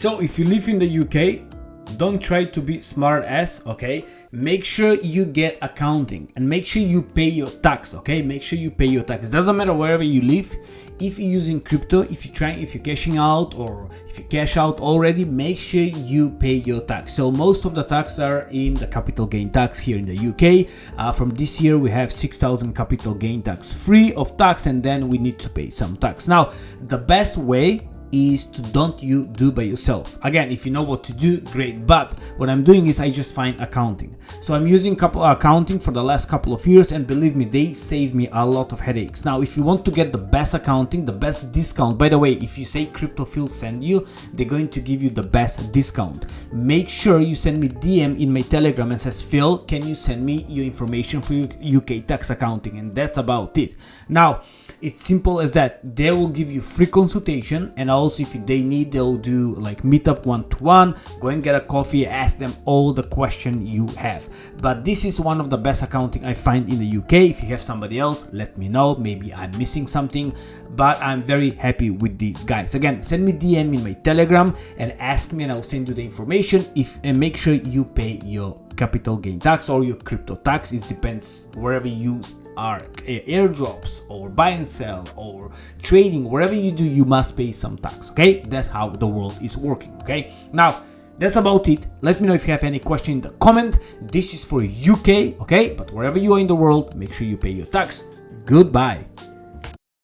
So if you live in the UK, don't try to be smart ass, okay? Make sure you get accounting and make sure you pay your tax, okay? Make sure you pay your tax. Doesn't matter wherever you live. If you're using crypto, if you're cashing out, or if you cash out already, make sure you pay your tax. So most of the tax are in the capital gain tax here in the UK. From this year, we have 6,000 capital gain tax free of tax, and then we need to pay some tax. Now, the best way is to don't you do by yourself. Again, if you know what to do, great, but what I'm doing is I just find accounting. So I'm using couple accounting for the last couple of years, and believe me, they save me a lot of headaches. Now, if you want to get the best accounting, the best discount, by the way, if you say CryptoPhil send you, they're going to give you the best discount. Make sure you send me DM in my Telegram and says, Phil, can you send me your information for your UK tax accounting? And that's about it. Now, it's simple as that. They will give you free consultation, and also if they need, they'll do like meetup one-to-one. Go and get a coffee, ask them all the question you have. But this is one of the best accounting I find in the UK. If you have somebody else, let me know. Maybe I'm missing something, but I'm very happy with these guys. Again, send me DM in my Telegram and ask me, and I'll send you the information. And make sure you pay your capital gain tax or your crypto tax. It depends wherever you are, airdrops or buy and sell or trading, wherever you do, you must pay some tax. Okay, that's how the world is working. Okay, now that's about it. Let me know if you have any question in the comment. This is for UK, okay, but wherever you are in the world, make sure you pay your tax. Goodbye.